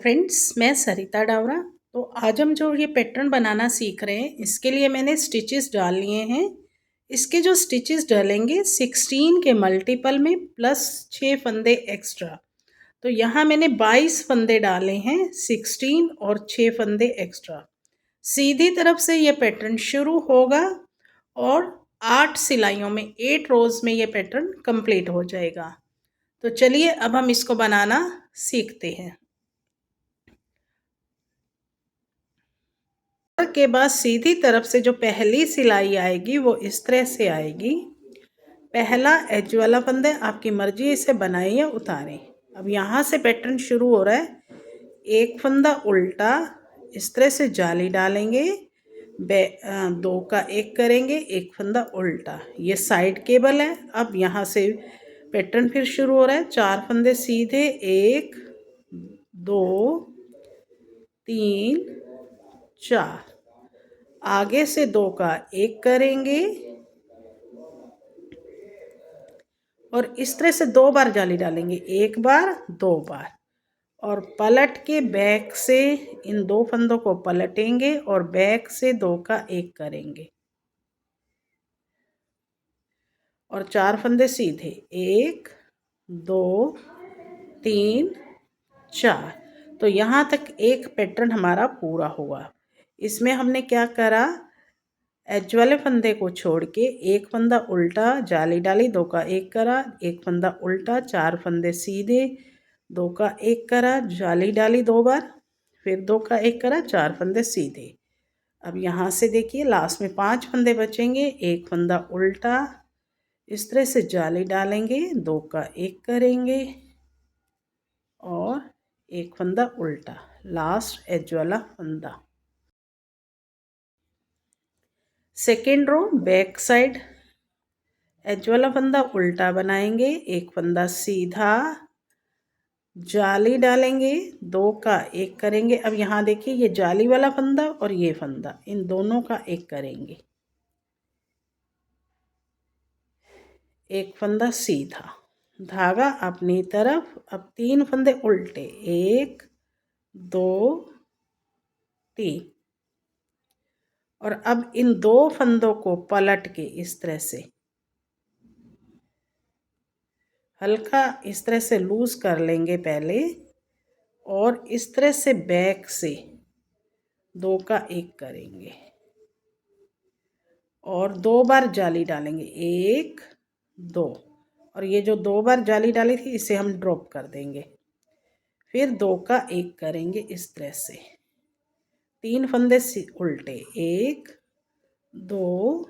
Friends, मैं सरिता डावरा। तो आज हम जो ये पैटर्न बनाना सीख रहे हैं, इसके लिए मैंने स्टिचेस डाल लिए हैं। इसके जो स्टिचेस डालेंगे 16 के मल्टीपल में प्लस 6 फंदे एक्स्ट्रा। तो यहाँ मैंने 22 फंदे डाले हैं, 16 और 6 फंदे एक्स्ट्रा। सीधी तरफ से ये पैटर्न शुरू होगा और 8 सिलाइयों में 8 रोज में ये पैटर्न कंप्लीट हो जाएगा। तो चलिए अब हम इसको बनाना सीखते हैं। के बाद सीधी तरफ से जो पहली सिलाई आएगी वो इस तरह से आएगी। पहला एज वाला फंदा, आपकी मर्जी इसे बनाएं या उतारें। अब यहाँ से पैटर्न शुरू हो रहा है। एक फंदा उल्टा इस तरह से जाली डालेंगे, दो का एक करेंगे, एक फंदा उल्टा, ये साइड केबल है। अब यहाँ से पैटर्न फिर शुरू हो रहा है। 4 फंदे सीधे, 1 2 3 4, आगे से 2 का एक करेंगे और इस तरह से 2 बार जाली डालेंगे, 1 बार 2 बार, और पलट के बैक से इन 2 फंदों को पलटेंगे और बैक से 2 का एक करेंगे और 4 फंदे सीधे, 1 2 3 4। तो यहाँ तक एक पैटर्न हमारा पूरा हुआ। इसमें हमने क्या करा, एज वाले फंदे को छोड़ के एक फंदा उल्टा जाली डाली, 2 का एक करा, एक फंदा उल्टा, 4 फंदे सीधे, 2 का एक करा, जाली डाली 2 बार, फिर 2 का एक करा, 4 फंदे सीधे। अब यहाँ से देखिए लास्ट में 5 फंदे बचेंगे, एक फंदा उल्टा, इस तरह से जाली डालेंगे, 2 का एक करेंगे और एक फंदा उल्टा, लास्ट एज वाला फंदा। Second row back side, edge वाला फंदा उल्टा बनाएंगे, एक फंदा सीधा, जाली डालेंगे, 2 का एक करेंगे। अब यहाँ देखिए ये जाली वाला फंदा और ये फंदा, इन दोनों का एक करेंगे, एक फंदा सीधा, धागा अपनी तरफ। अब 3 फंदे उल्टे, 1 2 3, और अब इन 2 फंदों को पलट के इस तरह से हल्का इस तरह से लूज कर लेंगे पहले, और इस तरह से बैक से 2 का एक करेंगे और 2 बार जाली डालेंगे, 1 2, और ये जो 2 बार जाली डाली थी इसे हम ड्रॉप कर देंगे, फिर 2 का एक करेंगे इस तरह से। 3 फंदे उल्टे, 1 2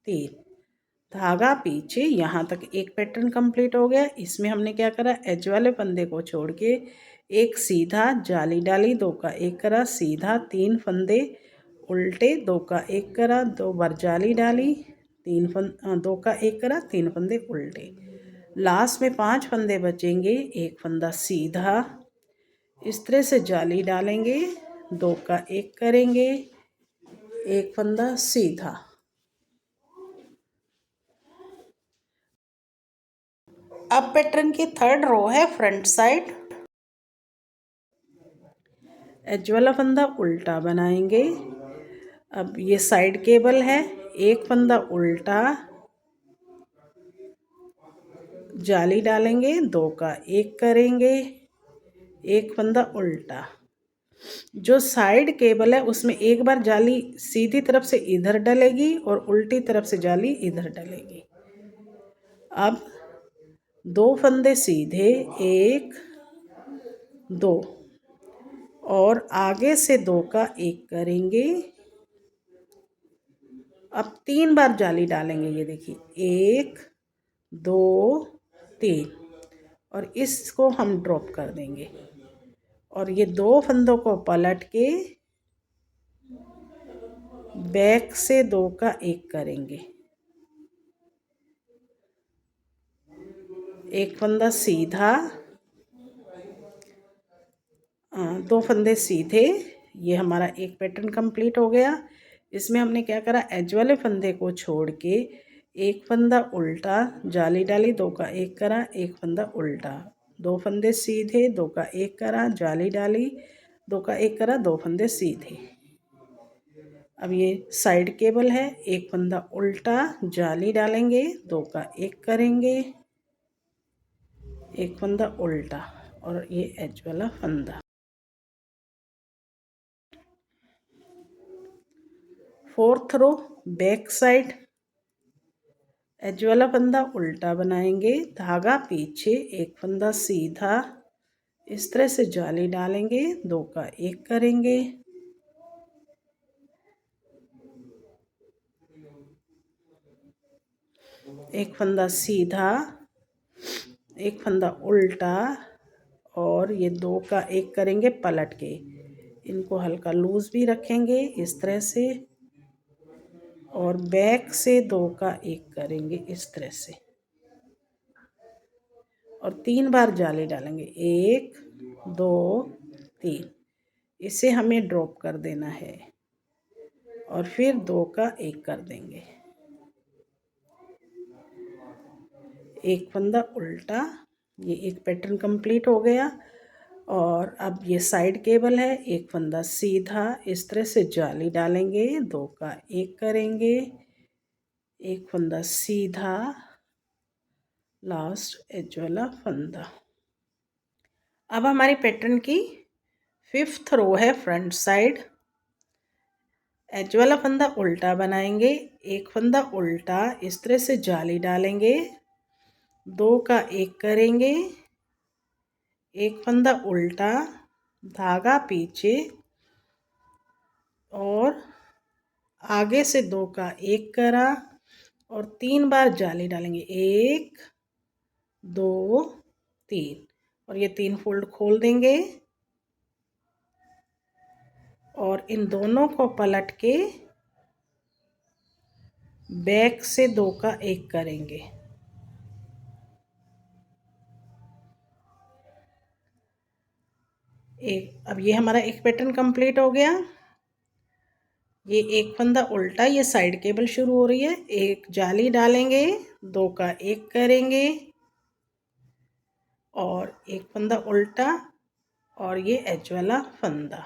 3, धागा पीछे। यहाँ तक एक पैटर्न कंप्लीट हो गया। इसमें हमने क्या करा, एज वाले फंदे को छोड़ के एक सीधा, जाली डाली, 2 का एक करा, सीधा, 3 फंदे उल्टे, 2 का एक करा, 2 बार जाली डाली, 2 का एक करा, 3 फंदे उल्टे, लास्ट में 5 फंदे बचेंगे, एक फंदा सीधा, इस तरह से जाली डालेंगे, 2 का एक करेंगे, एक फंदा सीधा। अब पैटर्न की थर्ड रो है फ्रंट साइड, एज वाला फंदा उल्टा बनाएंगे। अब ये साइड केबल है, एक फंदा उल्टा, जाली डालेंगे, 2 का एक करेंगे, एक फंदा उल्टा। जो साइड केबल है उसमें एक बार जाली सीधी तरफ से इधर डलेगी और उल्टी तरफ से जाली इधर डलेगी। अब 2 फंदे सीधे, 1 2, और आगे से 2 का एक करेंगे। अब 3 बार जाली डालेंगे, ये देखिए 1 2 3, और इसको हम ड्रॉप कर देंगे और ये 2 फंदों को पलट के बैक से 2 का एक करेंगे, एक फंदा सीधा, 2 फंदे सीधे। ये हमारा एक पैटर्न कंप्लीट हो गया। इसमें हमने क्या करा, एज वाले फंदे को छोड़ के एक फंदा उल्टा, जाली डाली, 2 का एक करा, एक फंदा उल्टा, 2 फंदे सीधे, 2 का 1 करा, जाली डाली, 2 का 1 करा, 2 फंदे सीधे। अब ये साइड केबल है, एक फंदा उल्टा, जाली डालेंगे, 2 का 1 करेंगे, एक फंदा उल्टा और ये एज वाला फंदा। 4th रो बैक साइड, एज वाला फंदा उल्टा बनाएंगे, धागा पीछे, एक फंदा सीधा, इस तरह से जाली डालेंगे, 2 का 1 करेंगे, एक फंदा सीधा, एक फंदा उल्टा और ये 2 का 1 करेंगे पलट के। इनको हल्का लूज भी रखेंगे इस तरह से और बैक से 2 का 1 करेंगे इस तरह से और 3 बार जाली डालेंगे, 1 2 3। इसे हमें ड्रॉप कर देना है और फिर 2 का 1 कर देंगे, एक फंदा उल्टा। ये एक पैटर्न कंप्लीट हो गया। और अब ये साइड केबल है, एक फंदा सीधा, इस तरह से जाली डालेंगे, 2 का 1 करेंगे, एक फंदा सीधा, लास्ट एज वाला फंदा। अब हमारी पैटर्न की 5th रो है फ्रंट साइड, एज वाला फंदा उल्टा बनाएंगे, एक फंदा उल्टा, इस तरह से जाली डालेंगे, 2 का 1 करेंगे, एक फंदा उल्टा, धागा पीछे और आगे से 2 का 1 करा और 3 बार जाली डालेंगे, 1 2 3 और ये 3 फोल्ड खोल देंगे और इन दोनों को पलट के बैक से 2 का 1 करेंगे। अब ये हमारा एक पैटर्न कंप्लीट हो गया। ये एक फंदा उल्टा, ये साइड केबल शुरू हो रही है, एक जाली डालेंगे, 2 का 1 करेंगे और एक फंदा उल्टा और ये एज वाला फंदा।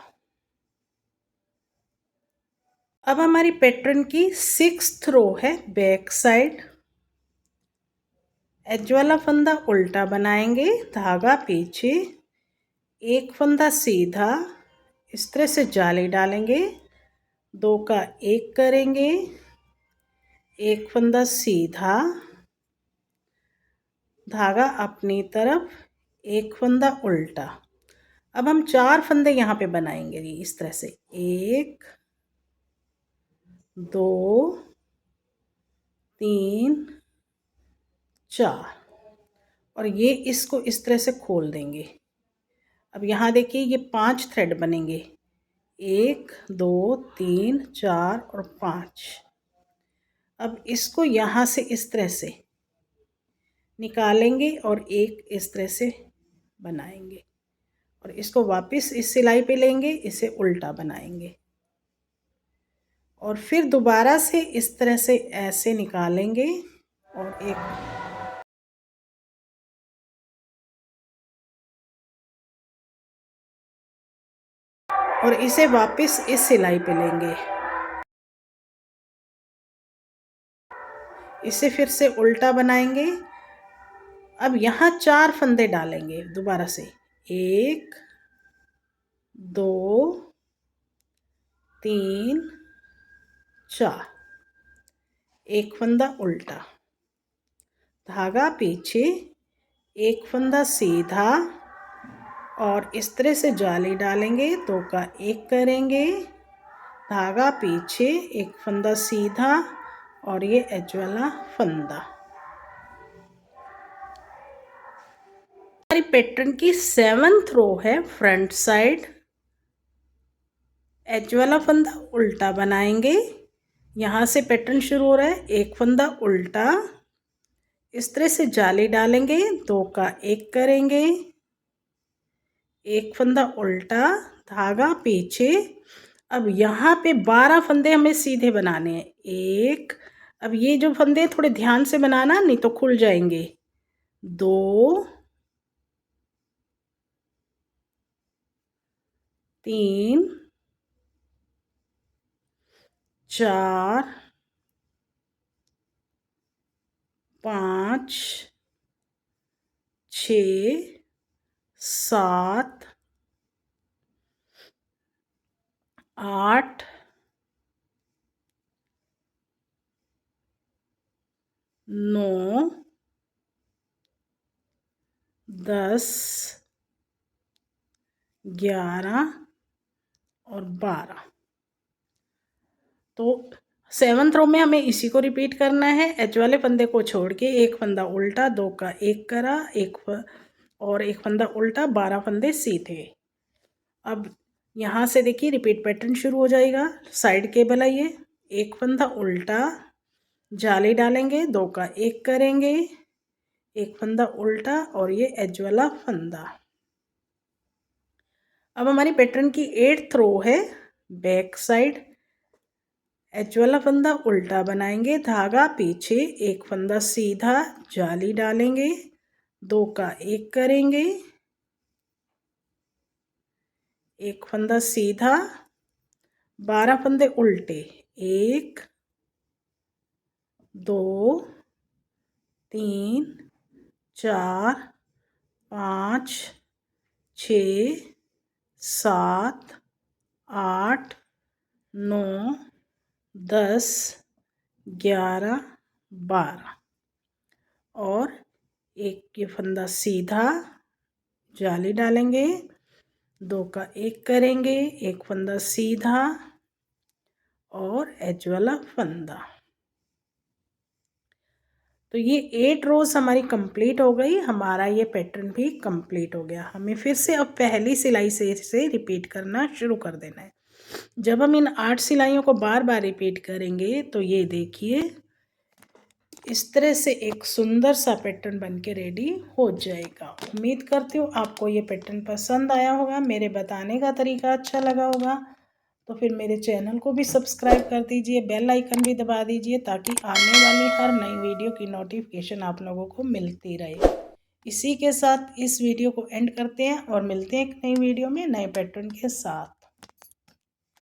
अब हमारी पैटर्न की 6th रो है बैक साइड, एज वाला फंदा उल्टा बनाएंगे, धागा पीछे, एक फंदा सीधा, इस तरह से जाली डालेंगे, 2 का 1 करेंगे, एक फंदा सीधा, धागा अपनी तरफ, एक फंदा उल्टा। अब हम 4 फंदे यहाँ पे बनाएंगे इस तरह से, 1 2 3 4 और ये इसको इस तरह से खोल देंगे। अब यहाँ देखिए ये 5 थ्रेड बनेंगे, 1 2 3 4 और 5। अब इसको यहाँ से इस तरह से निकालेंगे और एक इस तरह से बनाएंगे और इसको वापस इस सिलाई पे लेंगे, इसे उल्टा बनाएंगे और फिर दोबारा से इस तरह से ऐसे निकालेंगे और इसे वापस इस सिलाई पे लेंगे, इसे फिर से उल्टा बनाएंगे। अब यहाँ 4 फंदे डालेंगे दोबारा से, 1 2 3 4, एक फंदा उल्टा, धागा पीछे, एक फंदा सीधा और इस तरह से जाली डालेंगे, 2 का 1 करेंगे, धागा पीछे, एक फंदा सीधा और ये एज वाला फंदा। हमारी पैटर्न की 7th रो है फ्रंट साइड, एज वाला फंदा उल्टा बनाएंगे, यहाँ से पैटर्न शुरू हो रहा है, एक फंदा उल्टा, इस तरह से जाली डालेंगे, 2 का 1 करेंगे, एक फंदा उल्टा, धागा पीछे। अब यहाँ पे 12 फंदे हमें सीधे बनाने हैं, एक, अब ये जो फंदे थोड़े ध्यान से बनाना नहीं तो खुल जाएंगे, 2 3 4 5 6 7 8 9 10 11 और 12। तो 7th रो में हमें इसी को रिपीट करना है। एच वाले फंदे को छोड़ के एक फंदा उल्टा, 2 का 1 करा, और एक फंदा उल्टा, 12 फंदे सीधे। अब यहाँ से देखिए रिपीट पैटर्न शुरू हो जाएगा। साइड के बनाइए, एक फंदा उल्टा, जाली डालेंगे, 2 का 1 करेंगे, एक फंदा उल्टा और ये एज वाला फंदा। अब हमारी पैटर्न की 8th रो है। बैक साइड एच वाला फंदा उल्टा बनाएंगे, धागा पीछे, एक फंदा सीधा, जाली डालेंगे, 2 का 1 करेंगे, एक फंदा सीधा, 12 फंदे उल्टे, 1 2 3 4 5 6 7 8 9 10 11 12 और एक ये फंदा सीधा, जाली डालेंगे, 2 का 1 करेंगे, एक फंदा सीधा और एज वाला फंदा। तो ये 8 रोज हमारी कंप्लीट हो गई। हमारा ये पैटर्न भी कंप्लीट हो गया। हमें फिर से अब पहली सिलाई से रिपीट करना शुरू कर देना है। जब हम इन 8 सिलाइयों को बार बार रिपीट करेंगे तो ये देखिए इस तरह से एक सुंदर सा पैटर्न बनके रेडी हो जाएगा। उम्मीद करती हूँ आपको ये पैटर्न पसंद आया होगा, मेरे बताने का तरीका अच्छा लगा होगा। तो फिर मेरे चैनल को भी सब्सक्राइब कर दीजिए, बेल आइकन भी दबा दीजिए ताकि आने वाली हर नई वीडियो की नोटिफिकेशन आप लोगों को मिलती रहे। इसी के साथ इस वीडियो को एंड करते हैं और मिलते हैं एक नई वीडियो में नए पैटर्न के साथ।